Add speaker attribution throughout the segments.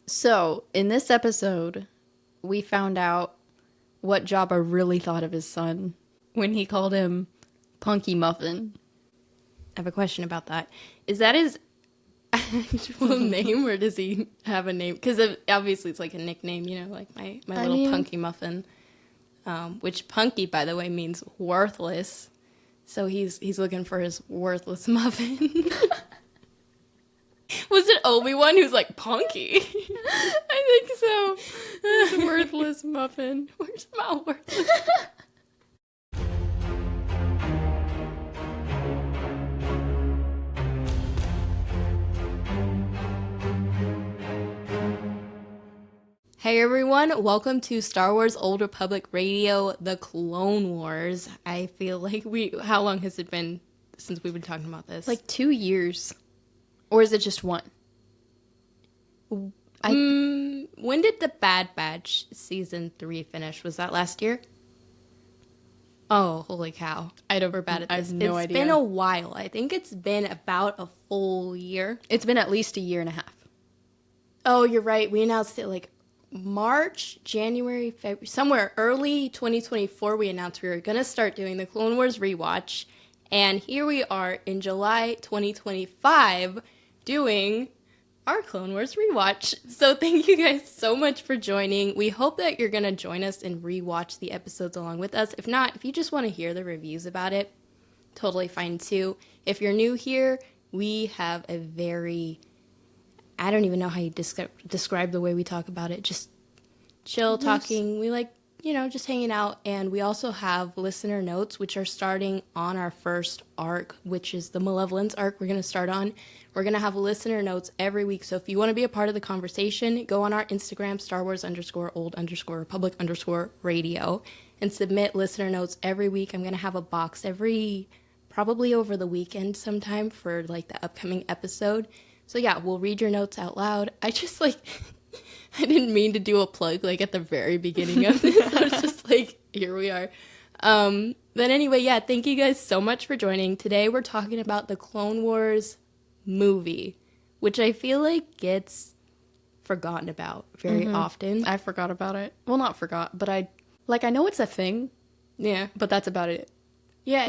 Speaker 1: So, in this episode, we found out what Jabba really thought of his son when he called him Punky Muffin.
Speaker 2: I have a question about that. Is that his actual name, or does he have a name? Because obviously it's like a nickname, you know, like my little Punky Muffin. Which Punky, by the way, means worthless. So he's looking for his worthless muffin. Was it Obi-Wan who's like, Punky?
Speaker 1: I think so. It's a worthless muffin.
Speaker 2: Where's my worthless? Hey everyone, welcome to Star Wars Old Republic Radio, The Clone Wars. I feel like how long has it been since we've been talking about this?
Speaker 1: Like 2 years. Or is it just one?
Speaker 2: When did the Bad Batch season 3 finish? Was that last year? Oh, holy cow. We're bad at this.
Speaker 1: I have no idea.
Speaker 2: It's been a while. I think it's been about a full year.
Speaker 1: It's been at least a year and a half.
Speaker 2: Oh, you're right. We announced it like March, January, February, somewhere early 2024, we announced we were going to start doing the Clone Wars Rewatch. And here we are in July 2025 doing our Clone Wars Rewatch. So thank you guys so much for joining. We hope that you're going to join us and rewatch the episodes along with us. If not, if you just want to hear the reviews about it, totally fine too. If you're new here, we have a very... I don't even know how you describe the way we talk about it. Just chill talking. We like, just hanging out. And we also have listener notes, which are starting on our first arc, which is the Malevolence arc we're going to start on. We're going to have listener notes every week. So if you want to be a part of the conversation, go on our Instagram, StarWars_old_republic_radio, and submit listener notes every week. I'm going to have a box probably over the weekend sometime for like the upcoming episode. So yeah, we'll read your notes out loud. I just I didn't mean to do a plug like at the very beginning of this. I was just like, here we are. But anyway, yeah, thank you guys so much for joining. Today we're talking about the Clone Wars movie, which I feel like gets forgotten about very often.
Speaker 1: I forgot about it. Well, not forgot, but I know it's a thing.
Speaker 2: Yeah.
Speaker 1: But that's about it.
Speaker 2: Yeah,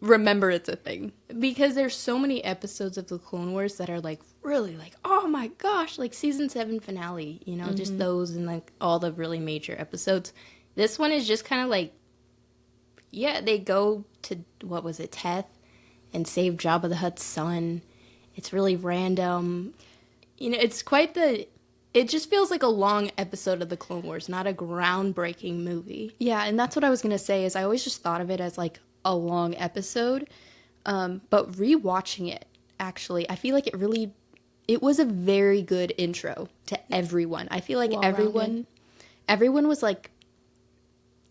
Speaker 1: remember it's a thing.
Speaker 2: Because there's so many episodes of the Clone Wars that are like really like, oh my gosh, like season 7 finale, just those and like all the really major episodes. This one is just kind of like, yeah, they go to, what was it, Teth and save Jabba the Hutt's son. It's really random. It's it just feels like a long episode of the Clone Wars, not a groundbreaking movie.
Speaker 1: Yeah, and that's what I was going to say is I always just thought of it as like a long episode. But rewatching it, actually, I feel like it was a very good intro to everyone. I feel like everyone was like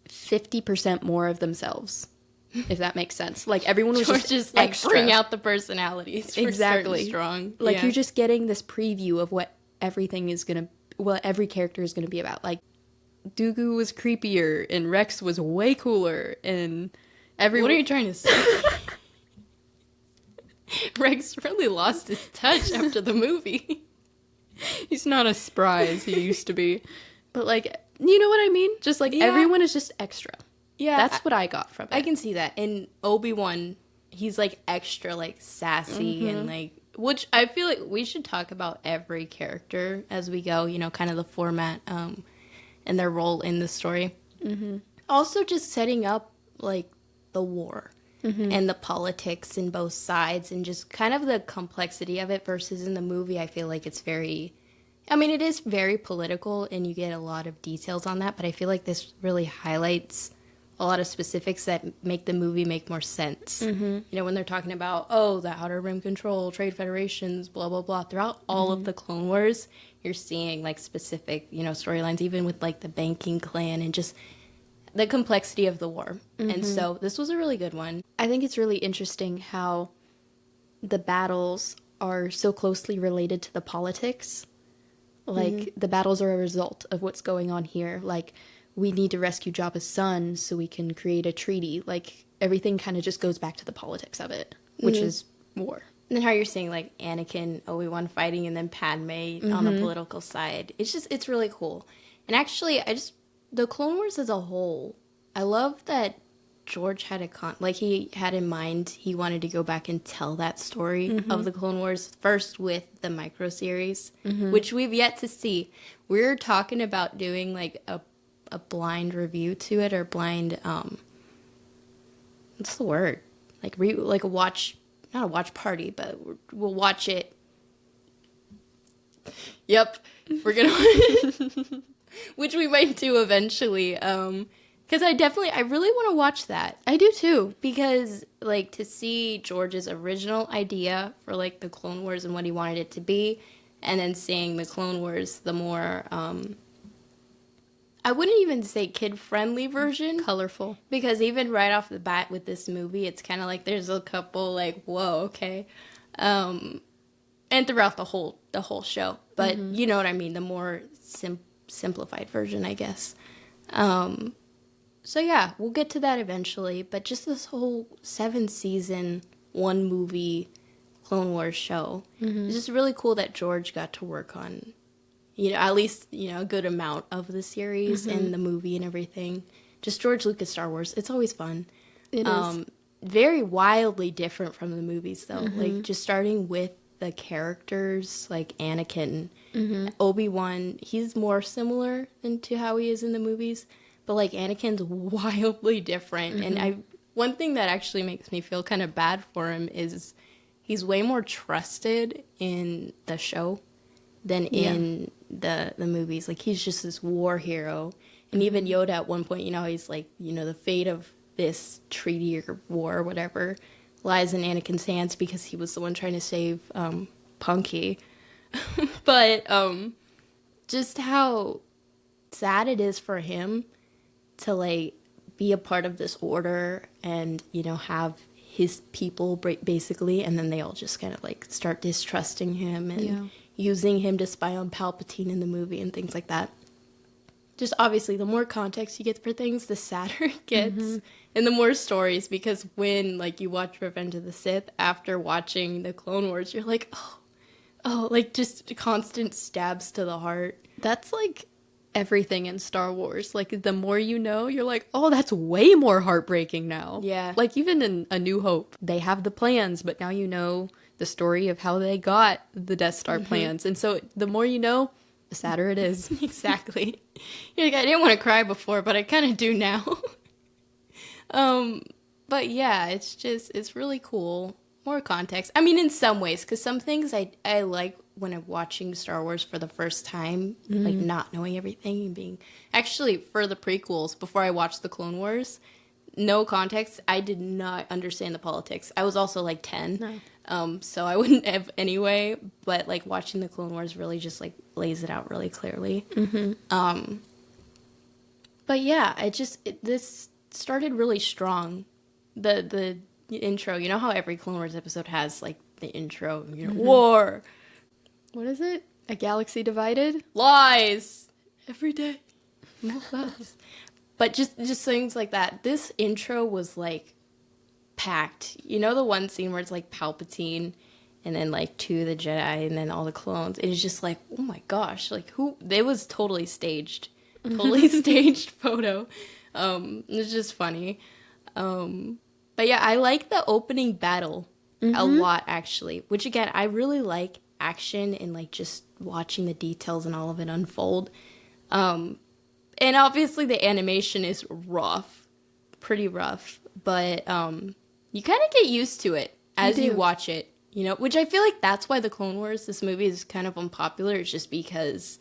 Speaker 1: 50% more of themselves, if that makes sense. Like everyone was just
Speaker 2: like
Speaker 1: extra.
Speaker 2: Bring out the personalities.
Speaker 1: Exactly.
Speaker 2: Strong.
Speaker 1: Like you're just getting this preview of what every character is gonna be about. Like Dooku was creepier and Rex was way cooler and everyone.
Speaker 2: What are you trying to say? Rex really lost his touch after the movie.
Speaker 1: He's not as spry as he used to be. But like, you know what I mean? Just like everyone is just extra.
Speaker 2: Yeah.
Speaker 1: That's what I got from it.
Speaker 2: I can see that. And Obi-Wan, he's like extra like sassy and like, which I feel like we should talk about every character as we go, kind of the format and their role in the story. Mm-hmm. Also just setting up like the war and the politics in both sides and just kind of the complexity of it versus in the movie. I feel like it's it is very political and you get a lot of details on that, but I feel like this really highlights a lot of specifics that make the movie make more sense. When they're talking about, the Outer Rim Control, Trade Federations, blah, blah, blah. Throughout all of the Clone Wars, you're seeing, like, specific, storylines, even with, like, the banking clan and just the complexity of the war. And so this was a really good one.
Speaker 1: I think it's really interesting how the battles are so closely related to the politics. Like, the battles are a result of what's going on here. Like, we need to rescue Jabba's son so we can create a treaty. Like, everything kind of just goes back to the politics of it, which is war.
Speaker 2: And then how you're saying like Anakin, Obi-Wan fighting, and then Padmè on the political side. It's really cool. And actually, the Clone Wars as a whole, I love that George had he had in mind he wanted to go back and tell that story of the Clone Wars first with the micro series, which we've yet to see. We're talking about doing like a blind review to it, or blind what's the word? Like a watch, not a watch party, but we'll watch it. Yep, we're gonna, which we might do eventually. Because I really want to watch that.
Speaker 1: I do too.
Speaker 2: Because, like, to see George's original idea for, like, the Clone Wars and what he wanted it to be, and then seeing the Clone Wars, the more, I wouldn't even say kid-friendly version.
Speaker 1: Colorful.
Speaker 2: Because even right off the bat with this movie, it's kind of like there's a couple, like, whoa, okay. And throughout the whole show. But you know what I mean, the more simplified version, I guess. So yeah, we'll get to that eventually, but just this whole 7-season, 1-movie Clone Wars show. It's just really cool that George got to work on, at least, a good amount of the series and the movie and everything. Just George Lucas Star Wars. It's always fun.
Speaker 1: It is.
Speaker 2: Very wildly different from the movies, though. Like, just starting with the characters, like Anakin, Obi-Wan, he's more similar to how he is in the movies. But, like, Anakin's wildly different. And one thing that actually makes me feel kind of bad for him is he's way more trusted in the show than in the movies. Like, he's just this war hero. And even Yoda at one point, he's like, the fate of this treaty or war or whatever lies in Anakin's hands because he was the one trying to save Punky. But just how sad it is for him to, like, be a part of this order and, have his people basically, and then they all just kind of, like, start distrusting him and using him to spy on Palpatine in the movie and things like that. Just obviously, the more context you get for things, the sadder it gets, and the more stories, because when, like, you watch Revenge of the Sith after watching the Clone Wars, you're like, oh, like, just constant stabs to the heart.
Speaker 1: That's, like, everything in Star Wars. Like, the more you know, you're like, oh, that's way more heartbreaking now.
Speaker 2: Yeah.
Speaker 1: Like, even in A New Hope, they have the plans, but now you know the story of how they got the Death Star plans. And so the more you know, the sadder it is.
Speaker 2: Exactly. You're like, I didn't want to cry before, but I kind of do now. But yeah, it's really cool. More context. I mean, in some ways, because some things I like when I'm watching Star Wars for the first time, like not knowing everything and being... Actually, for the prequels, before I watched the Clone Wars, no context, I did not understand the politics. I was also like 10, so I wouldn't have anyway, but like watching the Clone Wars really just like lays it out really clearly. But yeah, this started really strong. The intro, you know how every Clone Wars episode has like the intro, war.
Speaker 1: What is it? A galaxy divided?
Speaker 2: Lies! Every day. No lies. But just things like that. This intro was, like, packed. You know the one scene where it's, like, Palpatine, and then, like, 2 of the Jedi, and then all the clones? It is just like, oh my gosh. Like, it was totally staged. Totally staged photo. It's just funny. But yeah, I like the opening battle a lot, actually. Which, again, I really like action and like just watching the details and all of it unfold. And obviously the animation is rough, pretty rough, but you kind of get used to it as you watch it, which I feel like that's why the Clone Wars, this movie, is kind of unpopular. It's just because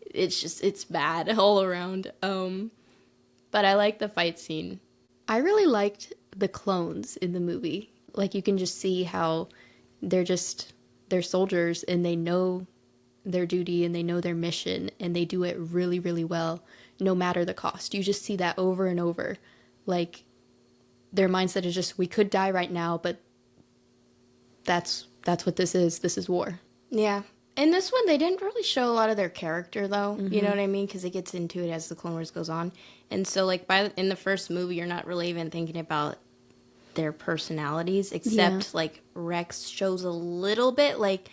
Speaker 2: it's bad all around. But I like the fight scene.
Speaker 1: I really liked the clones in the movie. Like, you can just see how they're soldiers and they know their duty and they know their mission and they do it really, really well, no matter the cost. You just see that over and over. Like, their mindset is just, we could die right now, but that's what this is. This is war.
Speaker 2: Yeah. In this one, they didn't really show a lot of their character, though. You know what I mean? Because it gets into it as the Clone Wars goes on. And so, like, in the first movie, you're not really even thinking about their personalities, except like Rex shows a little bit. Like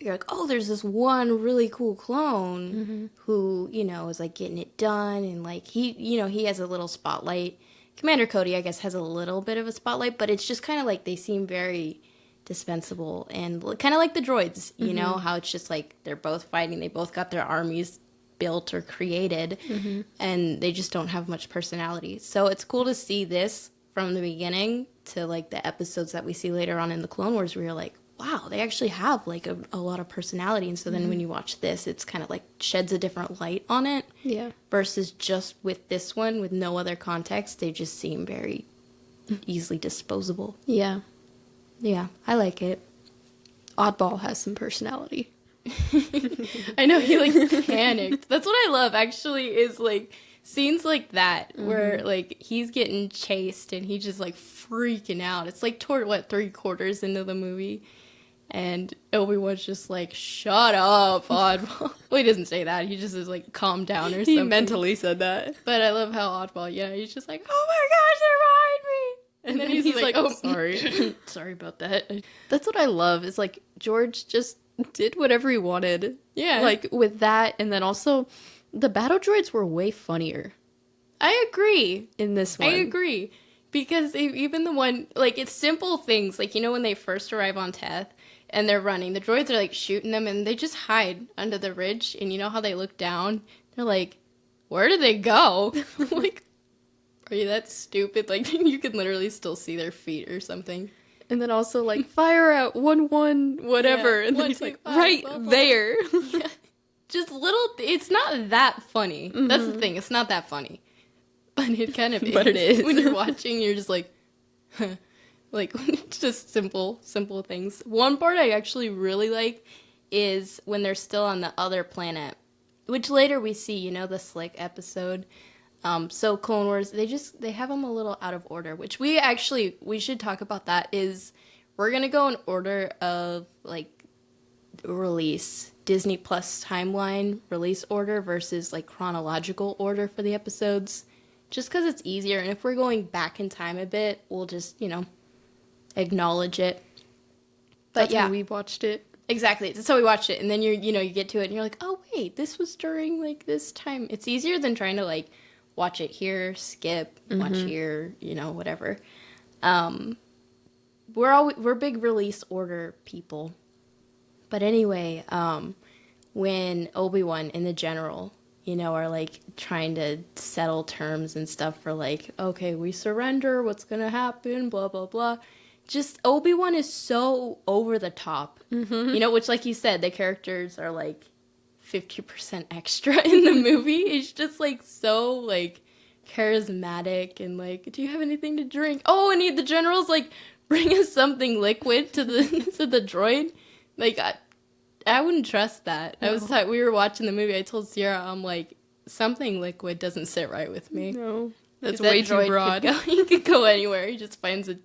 Speaker 2: you're like, oh, there's this one really cool clone who, you know, is like getting it done, and like he has a little spotlight. Commander Cody, I guess, has a little bit of a spotlight, but it's just kind of like they seem very dispensable and kind of like the droids, you know, how it's just like they're both fighting, they both got their armies built or created, and they just don't have much personality. So it's cool to see this from the beginning to like the episodes that we see later on in the Clone Wars, where you're like, wow, they actually have like a lot of personality. And so then when you watch this, it's kind of like sheds a different light on it.
Speaker 1: Yeah.
Speaker 2: Versus just with this one, with no other context, they just seem very easily disposable.
Speaker 1: Yeah.
Speaker 2: Yeah, I like it.
Speaker 1: Oddball has some personality.
Speaker 2: I know, he like panicked. That's what I love, actually, is like scenes like that where like he's getting chased and he's just like freaking out. It's like toward 3/4 into the movie. And Obi-Wan's just like, shut up, Oddball. Well, he doesn't say that. He just is like, calm down or something.
Speaker 1: He mentally said that.
Speaker 2: But I love how Oddball, he's just like, oh my gosh, they're behind me. And then he's like, oh, sorry. Sorry about that.
Speaker 1: That's what I love, is like George just did whatever he wanted.
Speaker 2: Yeah.
Speaker 1: Like with that, and then also the battle droids were way funnier
Speaker 2: I agree.
Speaker 1: in this one.
Speaker 2: I agree. Because even the one, like, it's simple things. Like, you know, when they first arrive on Teth and they're running, the droids are, like, shooting them and they just hide under the ridge. And you know how they look down? They're like, where did they go? Like, are you that stupid? Like, you can literally still see their feet or something.
Speaker 1: And then also like, fire out 1-1 whatever.
Speaker 2: Yeah,
Speaker 1: and then
Speaker 2: 1,
Speaker 1: he's
Speaker 2: 2,
Speaker 1: like,
Speaker 2: 5,
Speaker 1: right
Speaker 2: blah, blah.
Speaker 1: there.
Speaker 2: Yeah. Just little, it's not that funny. That's the thing, it's not that funny. But it kind of
Speaker 1: But it is.
Speaker 2: When you're watching, you're just like, huh. Like, it's just simple things. One part I actually really like is when they're still on the other planet, which later we see, you know, the Slick episode. So Clone Wars, they have them a little out of order, which we should talk about. That is, we're going to go in order of, like, release. Disney Plus timeline release order versus, like, chronological order for the episodes. Just because it's easier, and if we're going back in time a bit, we'll just, you know, acknowledge it. But
Speaker 1: That's
Speaker 2: yeah,
Speaker 1: when we watched it.
Speaker 2: exactly. That's how we watched it, and then you get to it, and you're like, oh wait, this was during like this time. It's easier than trying to like watch it here, skip, watch here, you know, whatever. We're big release order people. But anyway, when Obi-Wan and the General, you know, are like trying to settle terms and stuff for like, okay, we surrender, what's gonna happen, blah, blah, blah. Just Obi-Wan is so over the top, you know, which, like you said, the characters are like 50% extra in the movie. It's just like so like charismatic and like, do you have anything to drink? Oh, and the General's like, bring us something liquid to the to the droid. Like, I wouldn't trust that. No. We were watching the movie. I told Sierra, I'm like, something liquid doesn't sit right with me.
Speaker 1: No, that's
Speaker 2: that
Speaker 1: way too broad.
Speaker 2: He could go anywhere. He just finds a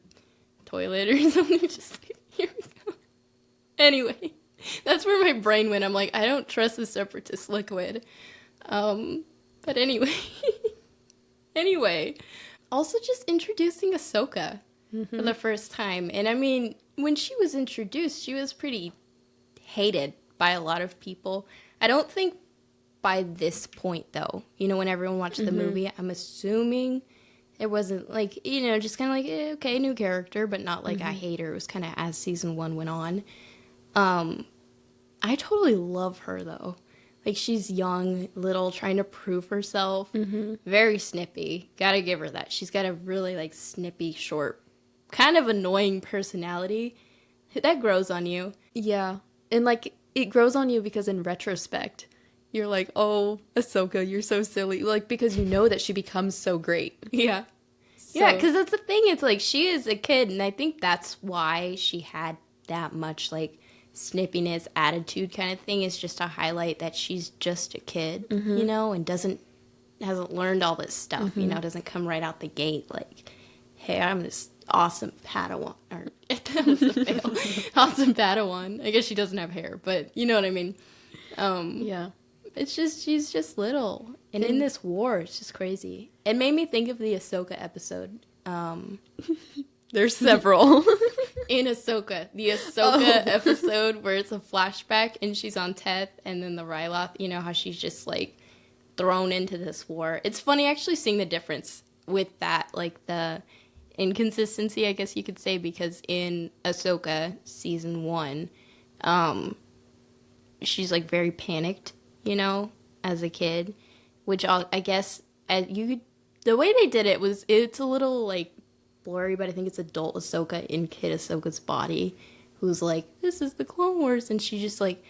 Speaker 2: toilet or something. Just like, here we go. Anyway, that's where my brain went. I'm like, I don't trust the Separatist liquid. But anyway. Anyway. Also just introducing Ahsoka for the first time. And I mean, when she was introduced, she was pretty hated by a lot of people. I don't think by this point, though, you know, when everyone watched the movie, I'm assuming it wasn't like, you know, just kind of like, okay, new character, but not like I hate her. It was kind of as season 1 went on. I totally love her, though. Like, she's young, little, trying to prove herself. Very snippy. Gotta give her that. She's got a really, like, snippy, short, kind of annoying personality. That grows on you.
Speaker 1: Yeah. And, like, it grows on you because in retrospect, you're like, oh, Ahsoka, you're so silly. Like, because you know that she becomes so great.
Speaker 2: Yeah.
Speaker 1: So,
Speaker 2: Yeah, because that's the thing. It's like, she is a kid, and I think that's why she had that much, like, snippiness, attitude kind of thing, is just to highlight that she's just a kid, you know, and hasn't learned all this stuff, you know, doesn't come right out the gate like, hey, I'm this awesome Padawan, or that was a fail. Awesome Padawan. I guess she doesn't have hair, but you know what I mean.
Speaker 1: yeah.
Speaker 2: It's just, she's just little, and in this war, it's just crazy. It made me think of the Ahsoka episode.
Speaker 1: There's several.
Speaker 2: In Ahsoka. The Ahsoka episode where it's a flashback and she's on Teth and then the Ryloth, you know, how she's just, like, thrown into this war. It's funny actually seeing the difference with that, like, the inconsistency, I guess you could say, because in Ahsoka season 1, she's, like, very panicked, you know, as a kid, which I guess the way they did it was, it's a little, like, blurry, but I think it's adult Ahsoka in kid Ahsoka's body, who's like, this is the Clone Wars, and she just, like,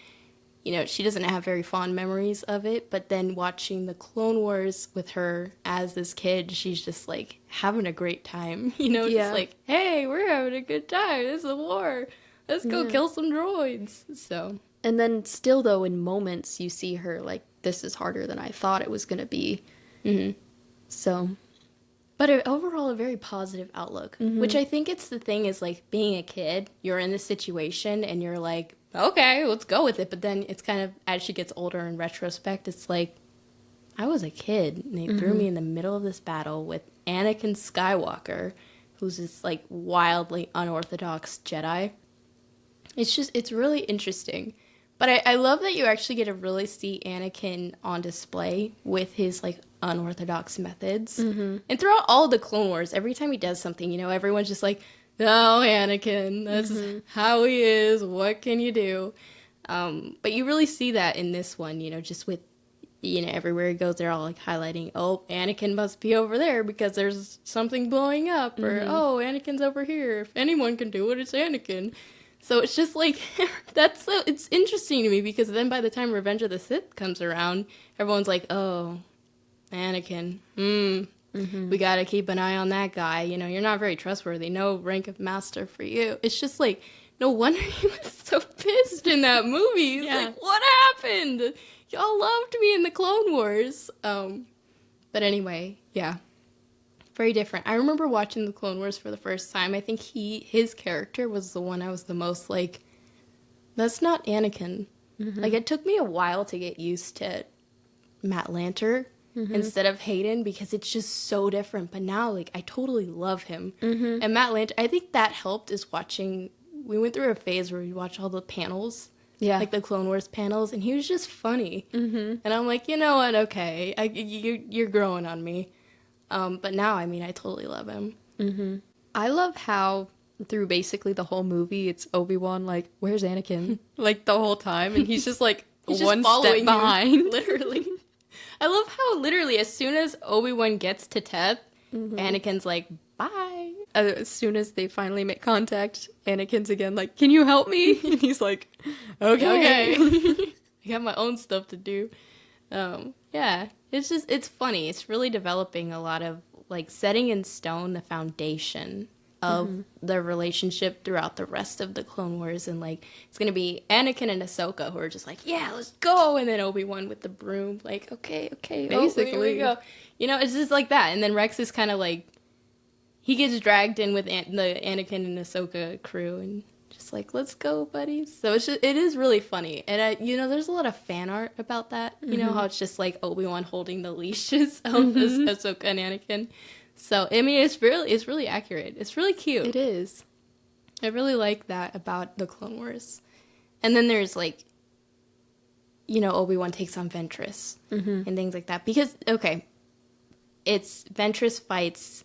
Speaker 2: you know, she doesn't have very fond memories of it, but then watching the Clone Wars with her as this kid, she's just, like, having a great time, you know, just like, hey, we're having a good time, this is a war, let's go kill some droids, so.
Speaker 1: And then still, though, in moments, you see her, like, this is harder than I thought it was going to be. Mm-hmm. So...
Speaker 2: But overall, a very positive outlook, which I think it's the thing is, like, being a kid, you're in this situation and you're like, okay, let's go with it. But then it's kind of, as she gets older in retrospect, it's like, I was a kid and they threw me in the middle of this battle with Anakin Skywalker, who's this, like, wildly unorthodox Jedi. It's really interesting. But I love that you actually get to really see Anakin on display with his, like, unorthodox methods. And throughout all the Clone Wars, every time he does something, you know, everyone's just like, no, Anakin, that's how he is, what can you do? But you really see that in this one, you know, just with, you know, everywhere he goes, they're all, like, highlighting, oh, Anakin must be over there because there's something blowing up, or, oh, Anakin's over here. If anyone can do it, it's Anakin. So it's just like, it's interesting to me because then by the time Revenge of the Sith comes around, everyone's like, oh, Anakin, we gotta keep an eye on that guy. You know, you're not very trustworthy. No rank of master for you. It's just like, no wonder he was so pissed in that movie. He's like, what happened? Y'all loved me in the Clone Wars. But anyway, yeah. Very different. I remember watching the Clone Wars for the first time. I think his character was the one I was the most like, that's not Anakin. Like, it took me a while to get used to Matt Lanter instead of Hayden because it's just so different. But now, like, I totally love him. And Matt Lanter, I think that helped is watching, we went through a phase where we watched all the panels. Yeah. Like the Clone Wars panels, and he was just funny. And I'm like, you know what, okay, you're growing on me. But now, I mean, I totally love him.
Speaker 1: I love how through basically the whole movie, it's Obi-Wan like, where's Anakin? Like the whole time, and he's just like he's one just step behind.
Speaker 2: Literally. I love how literally as soon as Obi-Wan gets to Teth, Anakin's like, bye.
Speaker 1: As soon as they finally make contact, Anakin's again like, can you help me? And he's like, okay.
Speaker 2: I got my own stuff to do. Yeah, it's funny. It's really developing a lot of, like, setting in stone the foundation of the relationship throughout the rest of the Clone Wars. And, like, it's going to be Anakin and Ahsoka who are just like, yeah, let's go. And then Obi-Wan with the broom, like, okay, basically. Here we go. You know, it's just like that. And then Rex is kind of like, he gets dragged in with the Anakin and Ahsoka crew and just like, let's go, buddies. So it is really funny. And, you know, there's a lot of fan art about that. You know, how it's just like Obi-Wan holding the leashes of Ahsoka and Anakin. So, I mean, it's really accurate. It's really cute.
Speaker 1: It is.
Speaker 2: I really like that about the Clone Wars. And then there's, like, you know, Obi-Wan takes on Ventress and things like that. Because, okay, it's Ventress fights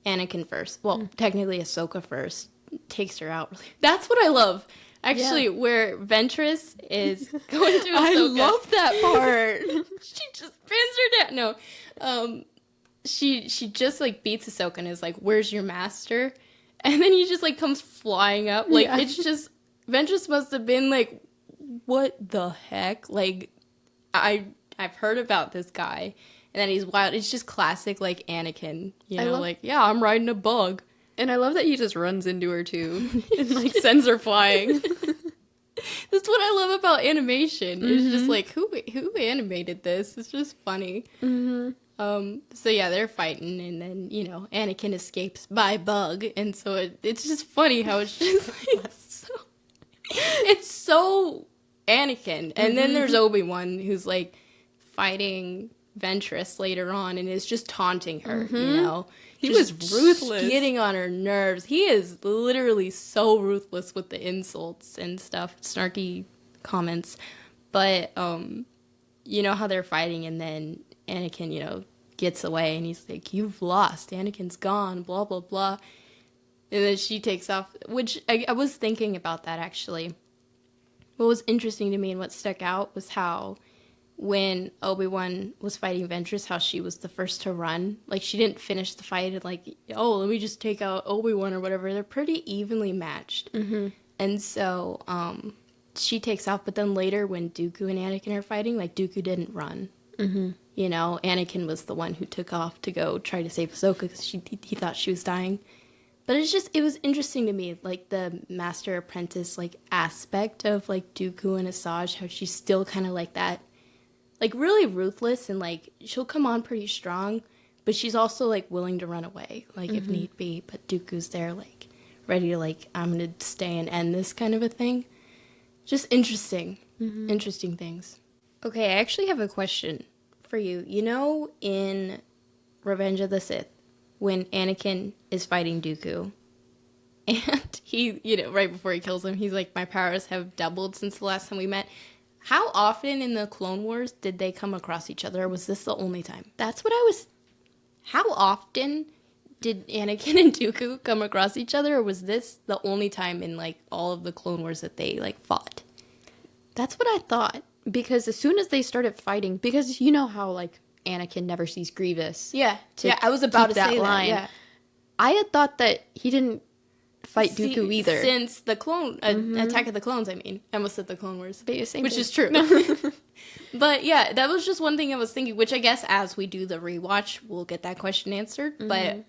Speaker 2: Anakin first. Well, technically Ahsoka first. Takes her out. That's what I love. Actually, where Ventress is going to Ahsoka.
Speaker 1: I love that part.
Speaker 2: She just pins her down. No. She just, like, beats Ahsoka and is like, where's your master? And then he just, like, comes flying up. Like, it's just, Ventress must have been like, what the heck? Like, I've heard about this guy. And then he's wild. It's just classic, like, Anakin. You know, like, yeah, I'm riding a bug.
Speaker 1: And I love that he just runs into her, too, and, like, sends her flying.
Speaker 2: That's what I love about animation. It's just, like, who animated this? It's just funny. So, yeah, they're fighting, and then, you know, Anakin escapes by bug, and so it's just funny how it's just, like, it's so Anakin. And then there's Obi-Wan, who's, like, fighting Ventress later on and is just taunting her, you know?
Speaker 1: He
Speaker 2: Just
Speaker 1: was ruthless.
Speaker 2: getting on her nerves. He is literally so ruthless with the insults and stuff, snarky comments. But, you know how they're fighting and then Anakin, you know, gets away and he's like, you've lost. Anakin's gone, blah, blah, blah. And then she takes off, which I was thinking about that, actually. What was interesting to me and what stuck out was how when Obi-Wan was fighting Ventress, how she was the first to run. Like, she didn't finish the fight and like, oh, let me just take out Obi-Wan or whatever. They're pretty evenly matched. Mm-hmm. And so she takes off, but then later when Dooku and Anakin are fighting, like, Dooku didn't run. Mm-hmm. You know, Anakin was the one who took off to go try to save Ahsoka because he thought she was dying. But it was interesting to me, like, the master-apprentice, like, aspect of, like, Dooku and Asajj, how she's still kind of like that. Like, really ruthless, and, like, she'll come on pretty strong, but she's also, like, willing to run away, like, if need be. But Dooku's there, like, ready to, like, I'm going to stay and end this kind of a thing. Just interesting. Mm-hmm. Interesting things. Okay, I actually have a question for you. You know, in Revenge of the Sith, when Anakin is fighting Dooku, and he, you know, right before he kills him, he's like, my powers have doubled since the last time we met. How often in the Clone Wars did they come across each other, or was this the only time?
Speaker 1: That's what I was...
Speaker 2: How often did Anakin and Dooku come across each other, or was this the only time in, like, all of the Clone Wars that they, like, fought?
Speaker 1: That's what I thought. Because as soon as they started fighting, because you know how, like, Anakin never sees Grievous.
Speaker 2: Yeah, I was about to say that, yeah.
Speaker 1: I had thought that he didn't fight Dooku either.
Speaker 2: Since the Attack of the Clones, I mean. I almost said the Clone Wars.
Speaker 1: Which
Speaker 2: thing.
Speaker 1: Is true.
Speaker 2: But yeah, that was just one thing I was thinking, which I guess as we do the rewatch, we'll get that question answered. Mm-hmm. But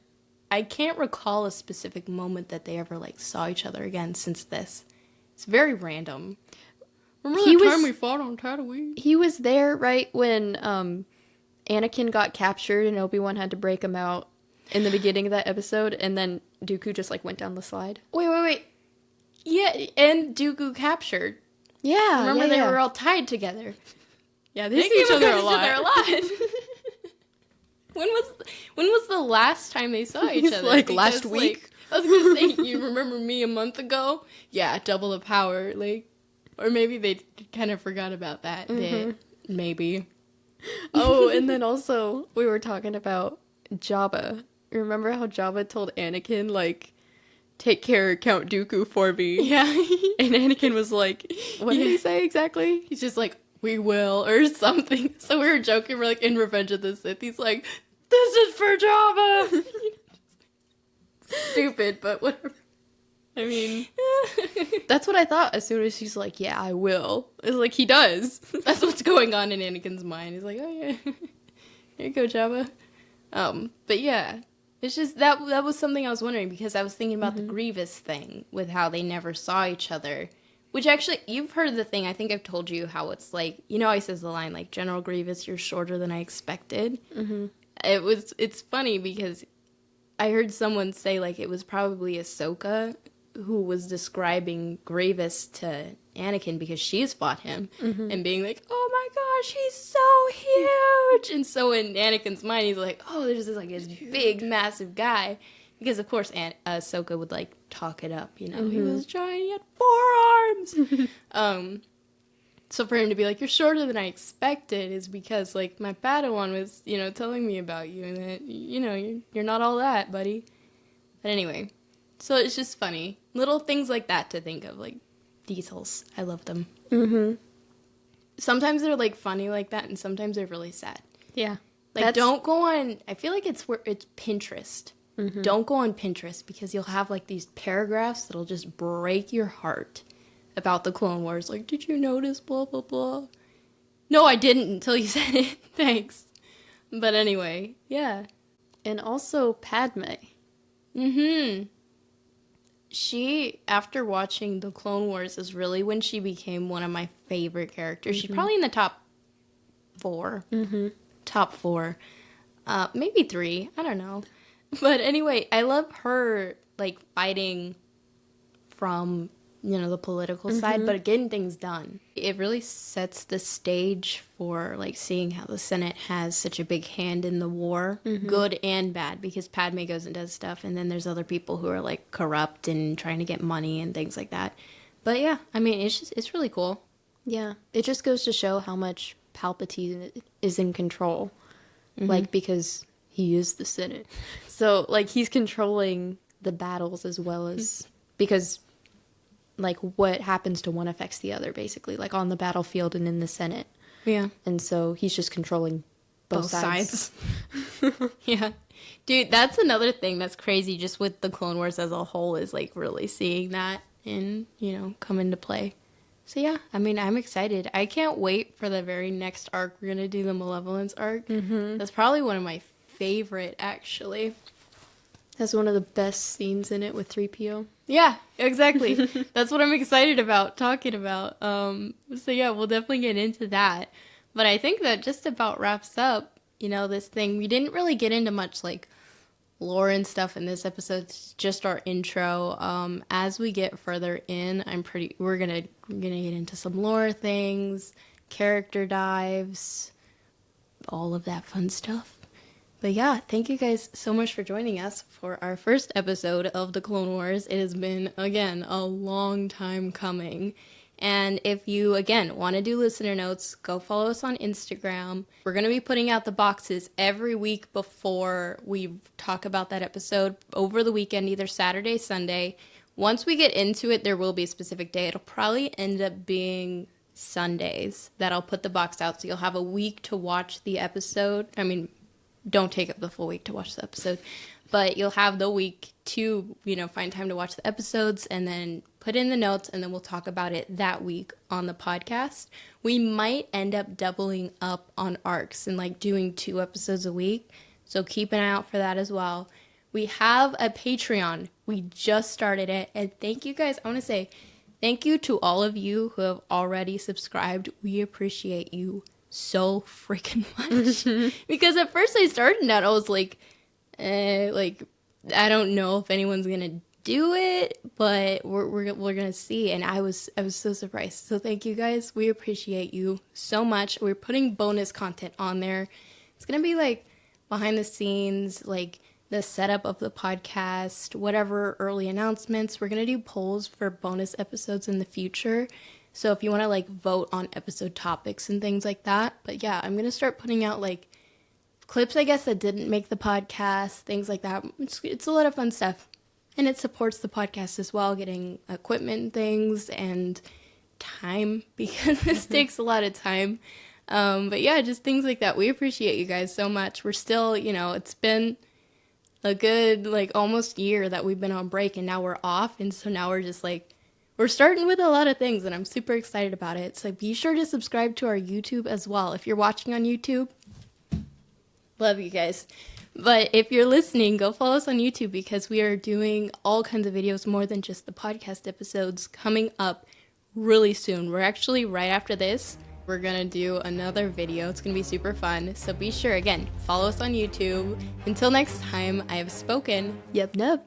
Speaker 2: I can't recall a specific moment that they ever, like, saw each other again since this. It's very random. Remember the time we fought on Tatooine?
Speaker 1: He was there, right, when Anakin got captured and Obi-Wan had to break him out in the beginning of that episode, and then Dooku just, like, went down the slide.
Speaker 2: Wait. Yeah, and Dooku captured.
Speaker 1: Yeah,
Speaker 2: Remember they were all tied together.
Speaker 1: Yeah, they see each other a lot.
Speaker 2: When was the last time they saw each other?
Speaker 1: Like, last week?
Speaker 2: Like, I was gonna say, you remember me a month ago? Yeah, double the power, like, or maybe they kind of forgot about that bit. Maybe.
Speaker 1: Oh, and then also we were talking about Jabba. Remember how Jabba told Anakin, like, take care of Count Dooku for me?
Speaker 2: Yeah.
Speaker 1: And Anakin was like, what did he say exactly?
Speaker 2: He's just like, we will, or something. So we were joking, we're like, in Revenge of the Sith, he's like, this is for Jabba! Stupid, but whatever. I mean,
Speaker 1: that's what I thought as soon as he's like, yeah, I will. It's like, he does.
Speaker 2: That's what's going on in Anakin's mind. He's like, oh yeah, here you go, Jabba. But yeah, it's just, that was something I was wondering, because I was thinking about the Grievous thing, with how they never saw each other. Which actually, you've heard the thing, I think I've told you how it's like, you know, he says the line, like, General Grievous, you're shorter than I expected. Mm-hmm. It's funny, because I heard someone say, like, it was probably Ahsoka who was describing Grievous to Anakin, because she's fought him, and being like, oh my gosh, he's so huge! And so in Anakin's mind, he's like, oh, there's this, like, this big, massive guy. Because, of course, Ahsoka would, like, talk it up, you know? He was giant, he had 4 arms! So for him to be like, you're shorter than I expected, is because, like, my Padawan was, you know, telling me about you, and that, you know, you're not all that, buddy. But anyway, so it's just funny. Little things like that to think of, like, details. I love them. Mm-hmm. Sometimes they're, like, funny like that, and sometimes they're really sad.
Speaker 1: Yeah.
Speaker 2: Like, don't go on, I feel like it's Pinterest. Mm-hmm. Don't go on Pinterest, because you'll have, like, these paragraphs that'll just break your heart about the Clone Wars. Like, did you notice blah, blah, blah? No, I didn't until you said it. Thanks. But anyway, yeah.
Speaker 1: And also Padmè.
Speaker 2: Mm-hmm. She, after watching the Clone Wars, is really when she became one of my favorite characters. She's probably in the top 4. Mm-hmm. Top 4. Maybe 3. I don't know. But anyway, I love her, like, fighting from the political side, but getting things done. It really sets the stage for like seeing how the Senate has such a big hand in the war, good and bad, because Padmè goes and does stuff, and then there's other people who are like corrupt and trying to get money and things like that. But yeah, I mean, it's really cool.
Speaker 1: Yeah, it just goes to show how much Palpatine is in control, like, because he is the Senate. So, like, he's controlling the battles as well as, because, like, what happens to one affects the other, basically, like, on the battlefield and in the Senate.
Speaker 2: Yeah.
Speaker 1: And so he's just controlling both sides.
Speaker 2: Yeah. Dude, that's another thing that's crazy just with the Clone Wars as a whole, is, like, really seeing that and, come into play. So yeah, I mean, I'm excited. I can't wait for the very next arc. We're going to do the Malevolence arc. That's probably one of my favorite, actually.
Speaker 1: That's one of the best scenes in it with 3PO.
Speaker 2: Yeah, exactly. That's what I'm excited about talking about. So yeah, we'll definitely get into that. But I think that just about wraps up, this thing. We didn't really get into much like lore and stuff in this episode. It's just our intro. As we get further in, we're gonna get into some lore things, character dives, all of that fun stuff. But yeah, thank you guys so much for joining us for our first episode of the Clone Wars. It has been, again, a long time coming. And if you, again, want to do listener notes, go follow us on Instagram. We're going to be putting out the boxes every week before we talk about that episode over the weekend, either Saturday, Sunday. Once we get into it, there will be a specific day. It'll probably end up being Sundays that I'll put the box out. So you'll have a week to watch the episode. I mean, don't take up the full week to watch the episode, but you'll have the week to, find time to watch the episodes and then put in the notes, and then we'll talk about it that week on the podcast. We might end up doubling up on arcs and like doing 2 episodes a week. So keep an eye out for that as well. We have a Patreon. We just started it. And thank you guys. I want to say thank you to all of you who have already subscribed. We appreciate you so freaking much. Because at first I started out, I was like, I don't know if anyone's going to do it, but we're gonna see. And I was so surprised. So thank you guys. We appreciate you so much. We're putting bonus content on there. It's gonna be like behind the scenes, like the setup of the podcast, whatever early announcements. We're gonna do polls for bonus episodes in the future. So if you want to like vote on episode topics and things like that. But yeah, I'm gonna start putting out like clips, I guess, that didn't make the podcast, things like that. It's a lot of fun stuff. And it supports the podcast as well, getting equipment and things and time, because this takes a lot of time. But yeah, just things like that. We appreciate you guys so much. We're still, it's been a good, like, almost year that we've been on break, and now we're off. And so now we're just, like, we're starting with a lot of things, and I'm super excited about it. So be sure to subscribe to our YouTube as well. If you're watching on YouTube, love you guys. But if you're listening, go follow us on YouTube, because we are doing all kinds of videos, more than just the podcast episodes, coming up really soon. We're actually, right after this, we're going to do another video. It's going to be super fun. So be sure, again, follow us on YouTube. Until next time, I have spoken.
Speaker 1: Yep, nub.